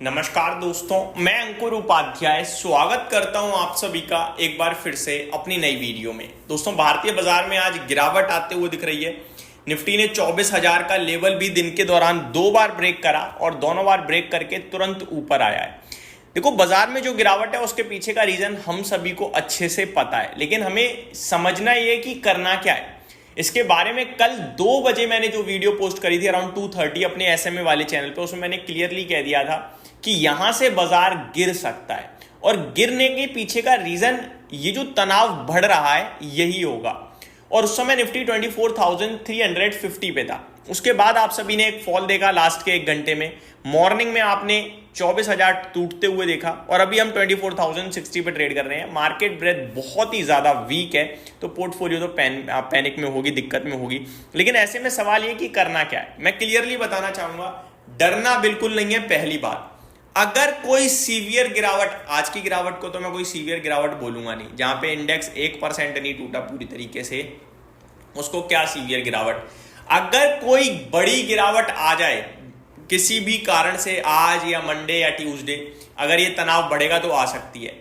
नमस्कार दोस्तों, मैं अंकुर उपाध्याय स्वागत करता हूं आप सभी का एक बार फिर से अपनी नई वीडियो में। दोस्तों, भारतीय बाजार में आज गिरावट आते हुए दिख रही है। निफ्टी ने 24,000 का लेवल भी दिन के दौरान 2 बार ब्रेक करा और दोनों बार ब्रेक करके तुरंत ऊपर आया है। देखो, बाजार में जो गिरावट है उसके पीछे का रीजन हम सभी को अच्छे से पता है, लेकिन हमें समझना यह कि करना क्या है। इसके बारे में कल 2 बजे मैंने जो वीडियो पोस्ट करी थी अराउंड 2:30 अपने एसएमए वाले चैनल पे, उसमें मैंने क्लियरली कह दिया था कि यहां से बाजार गिर सकता है और गिरने के पीछे का रीजन ये जो तनाव बढ़ रहा है यही होगा। और उस समय निफ्टी 24,350 पे था। उसके बाद आप सभी ने एक फॉल देखा लास्ट के 1 घंटे में। मॉर्निंग में आपने 24,000 टूटते हुए देखा और अभी हम 24,060 पे ट्रेड कर रहे हैं। मार्केट ब्रेथ बहुत ही ज्यादा वीक है, तो पोर्टफोलियो तो पैनिक में होगी, दिक्कत में होगी। लेकिन ऐसे में सवाल ये कि करना क्या है, मैं क्लियरली बताना चाहूंगा। डरना बिल्कुल नहीं है। पहली बात, अगर कोई सीवियर गिरावट, आज की गिरावट को तो मैं कोई सीवियर गिरावट बोलूंगा नहीं, जहां पे इंडेक्स 1% नहीं टूटा पूरी तरीके से, उसको क्या सीवियर गिरावट। अगर कोई बड़ी गिरावट आ जाए किसी भी कारण से, आज या मंडे या ट्यूसडे, अगर ये तनाव बढ़ेगा तो आ सकती है।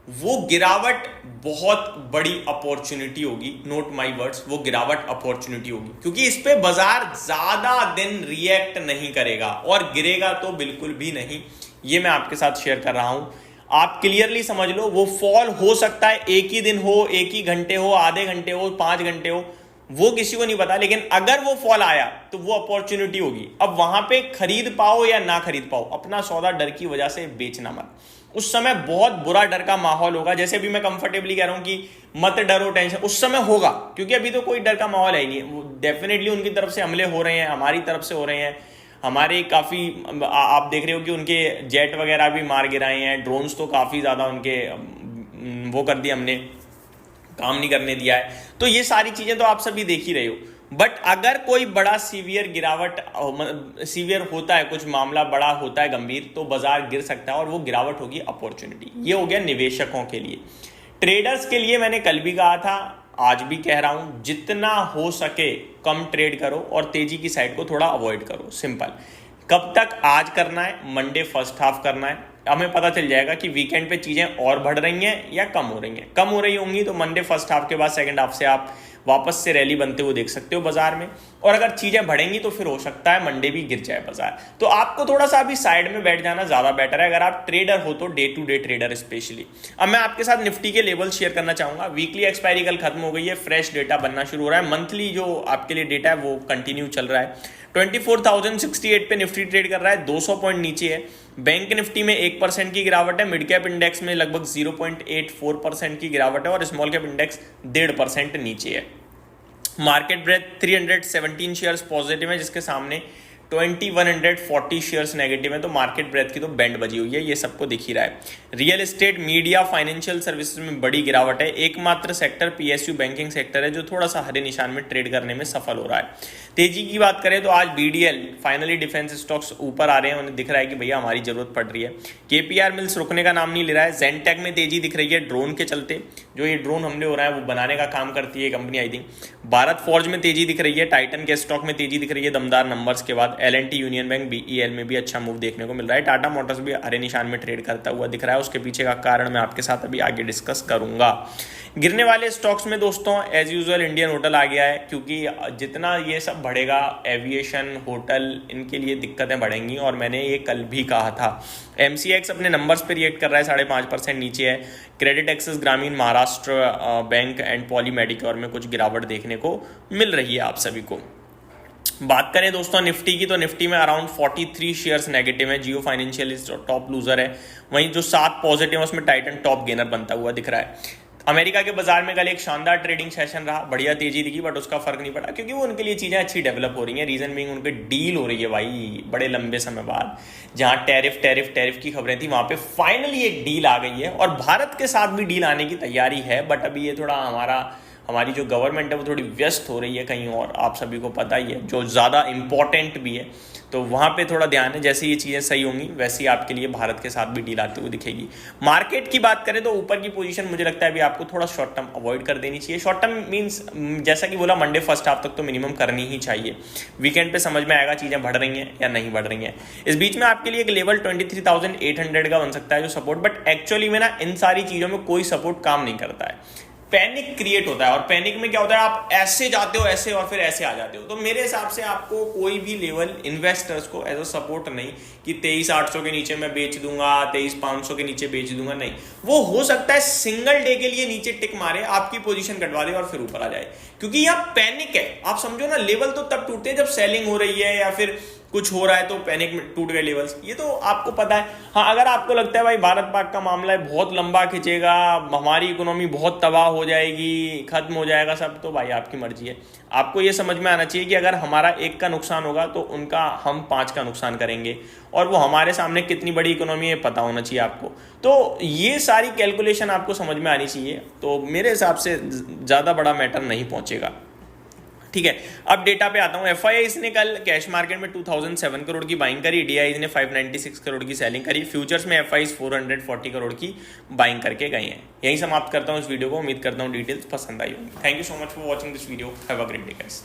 वो गिरावट बहुत बड़ी अपॉर्चुनिटी होगी। नोट माय वर्ड्स, वो गिरावट अपॉर्चुनिटी होगी, क्योंकि इस पे बाजार ज्यादा दिन रिएक्ट नहीं करेगा और गिरेगा तो बिल्कुल भी नहीं। ये मैं आपके साथ शेयर कर रहा हूं, आप क्लियरली समझ लो। वो फॉल हो सकता है एक ही दिन हो, एक ही घंटे हो, आधे घंटे हो, 5 घंटे हो, वो किसी को नहीं पता। लेकिन अगर वो फॉल आया तो वो अपॉर्चुनिटी होगी। अब वहां पे खरीद पाओ या ना खरीद पाओ, अपना सौदा डर की वजह से बेचना मत। उस समय बहुत बुरा डर का माहौल होगा। जैसे भी मैं कंफर्टेबली कह रहा हूं कि मत डरो, टेंशन, उस समय होगा, क्योंकि अभी तो कोई डर का माहौल है ही नहीं। डेफिनेटली उनकी तरफ से हमले हो रहे हैं, हमारी तरफ से हो रहे हैं। हमारे काफ़ी आप देख रहे हो कि उनके जेट वगैरह भी मार गिराए हैं, ड्रोन्स तो काफ़ी ज़्यादा उनके वो कर दिया, हमने काम नहीं करने दिया है। तो ये सारी चीज़ें तो आप सभी देख ही रहे हो। बट अगर कोई बड़ा सीवियर गिरावट, सीवियर होता है, कुछ मामला बड़ा होता है गंभीर, तो बाजार गिर सकता है और वो गिरावट होगी अपॉर्चुनिटी। ये हो गया निवेशकों के लिए। ट्रेडर्स के लिए मैंने कल भी कहा था, आज भी कह रहा हूं, जितना हो सके कम ट्रेड करो और तेजी की साइड को थोड़ा अवॉइड करो। सिंपल। कब तक? आज करना है, मंडे फर्स्ट हाफ करना है। हमें पता चल जाएगा कि वीकेंड पे चीजें और बढ़ रही हैं या कम हो रही हैं। कम हो रही होंगी तो मंडे फर्स्ट हाफ के बाद सेकंड हाफ से आप वापस से रैली बनते हुए देख सकते हो बाजार में। और अगर चीजें बढ़ेंगी तो फिर हो सकता है मंडे भी गिर जाए बाजार। तो आपको थोड़ा सा अभी साइड में बैठ जाना ज्यादा बेटर है, अगर आप ट्रेडर हो तो, day to day trader specially. अब मैं आपके साथ निफ्टी के लेवल शेयर करना चाहूंगा। वीकली एक्सपायरी कल खत्म हो गई है, फ्रेश डेटा बनना शुरू हो रहा है। मंथली जो आपके लिए डेटा है वो कंटिन्यू चल रहा है। 24,068 पे निफ्टी ट्रेड कर रहा है, 200 पॉइंट नीचे है। बैंक निफ्टी में 1% की गिरावट है, मिड कैप इंडेक्स में लगभग 0.84% की गिरावट है और स्मॉल कैप इंडेक्स 1.5% नीचे है। मार्केट ब्रेथ 317 शेयर्स पॉजिटिव है, जिसके सामने 2140 शेयर्स नेगेटिव है। तो मार्केट ब्रेथ की तो बैंड बजी हुई है, ये सबको दिख ही रहा है। Real estate, media, financial services में बड़ी गिरावट है। एकमात्र सेक्टर पीएसयू बैंकिंग सेक्टर है जो थोड़ा सा हरे निशान में ट्रेड करने में सफल हो रहा है। तेजी की बात करें तो आज बीडीएल, फाइनली डिफेंस स्टॉक्स ऊपर आ रहे हैं, उन्हें दिख रहा है कि भैया हमारी जरूरत पड़ रही है। केपीआर मिल्स रुकने का नाम नहीं ले रहा है। जेनटेक में तेजी दिख रही है ड्रोन के चलते, जो ये ड्रोन हमले हो रहा है वो बनाने का काम करती है company, I think. Bharat forge में तेजी दिख रही है। टाइटन के स्टॉक में तेजी दिख रही है दमदार नंबर्स के बाद। एलएनटी, यूनियन बैंक, बीईएल में भी अच्छा मूव देखने को मिल रहा है। टाटा मोटर्स भी हरे निशान में ट्रेड करता हुआ दिख रहा है। उसके पीछे का कारण मैं आपके साथ अभी आगे डिस्कस करूंगा। गिरने वाले स्टॉक्स में दोस्तों एज यूजुअल इंडियन होटल आ गया है, क्योंकि जितना ये सब बढ़ेगा, एविएशन, होटल, इनके लिए दिक्कतें बढ़ेंगी। और मैंने ये कल भी कहा था। एमसीएक्स अपने नंबर्स पे रिएक्ट कर रहा है, 5.5% नीचे है। क्रेडिट एक्सेस, ग्रामीण, महाराष्ट्र बैंक एंड पॉली मेडिक्योर में कुछ गिरावट देखने को मिल रही है आप सभी को। बात करें दोस्तों निफ्टी की, तो निफ्टी में अराउंड 43 शेयर्स नेगेटिव है। जियो फाइनेंशियल टॉप लूजर है। वहीं जो 7 पॉजिटिव है उसमें टाइटन टॉप गेनर बनता हुआ दिख रहा है। अमेरिका के बाजार में कल एक शानदार ट्रेडिंग सेशन रहा, बढ़िया तेजी दिखी, बट उसका फर्क नहीं पड़ा, क्योंकि वो उनके लिए चीजें अच्छी डेवलप हो रही हैं। रीजन बीइंग उनके डील हो रही है भाई, बड़े लंबे समय बाद। जहां टैरिफ की खबरें थी, वहां पे फाइनली एक डील आ गई है और भारत के साथ भी डील आने की तैयारी है। बट अभी ये थोड़ा हमारी जो गवर्नमेंट है वो थोड़ी व्यस्त हो रही है कहीं और, आप सभी को पता ही है, जो ज़्यादा इंपॉर्टेंट भी है। तो वहाँ पे थोड़ा ध्यान है, जैसे ये चीज़ें सही होंगी वैसे ही आपके लिए भारत के साथ भी डील आती हुई दिखेगी। मार्केट की बात करें तो ऊपर की पोजीशन मुझे लगता है अभी आपको थोड़ा शॉर्ट टर्म अवॉइड कर देनी चाहिए। शॉर्ट टर्म मीन्स जैसा कि बोला मंडे फर्स्ट हाफ तक तो मिनिमम करनी ही चाहिए। वीकेंड पे समझ में आएगा चीज़ें बढ़ रही हैं या नहीं बढ़ रही हैं। इस बीच में आपके लिए एक लेवल 23,800 का बन सकता है जो सपोर्ट, बट एक्चुअली में ना इन सारी चीज़ों में कोई सपोर्ट काम नहीं करता है। पैनिक क्रिएट होता है और पैनिक में क्या होता है, आप ऐसे जाते हो ऐसे और फिर ऐसे आ जाते हो। तो मेरे हिसाब से आपको कोई भी लेवल इन्वेस्टर्स को एज अ सपोर्ट नहीं कि 23,800 के नीचे मैं बेच दूंगा, 23,500 के नीचे बेच दूंगा, नहीं। वो हो सकता है सिंगल डे के लिए नीचे टिक मारे, आपकी पोजीशन कटवा दे और फिर ऊपर आ जाए, क्योंकि यह पैनिक है। आप समझो ना, लेवल तो तब टूटते हैं जब सेलिंग हो रही है या फिर कुछ हो रहा है तो पैनिक में टूट गए लेवल्स, ये तो आपको पता है। हाँ, अगर आपको लगता है भाई भारत पाक का मामला है बहुत लंबा खिंचेगा, हमारी इकोनॉमी बहुत तबाह हो जाएगी, खत्म हो जाएगा सब, तो भाई आपकी मर्जी है। आपको ये समझ में आना चाहिए कि अगर हमारा एक का नुकसान होगा तो उनका हम 5 का नुकसान करेंगे, और वो हमारे सामने कितनी बड़ी इकोनॉमी है पता होना चाहिए आपको। तो ये सारी कैलकुलेशन आपको समझ में आनी चाहिए। तो मेरे हिसाब से ज़्यादा बड़ा मैटर नहीं पहुंचेगा, ठीक है। अब डेटा पे आता हूँ। एफआईआई ने कल कैश मार्केट में 2007 करोड़ की बाइंग करी, डीआई ने 596 करोड़ की सेलिंग करी, फ्यूचर्स में एफआई 440 करोड़ की बाइंग करके गए हैं। यही समाप्त करता हूँ इस वीडियो को। उम्मीद करता हूँ डिटेल्स पसंद आई होगी। Thank you so much for watching this video. Have a great day guys.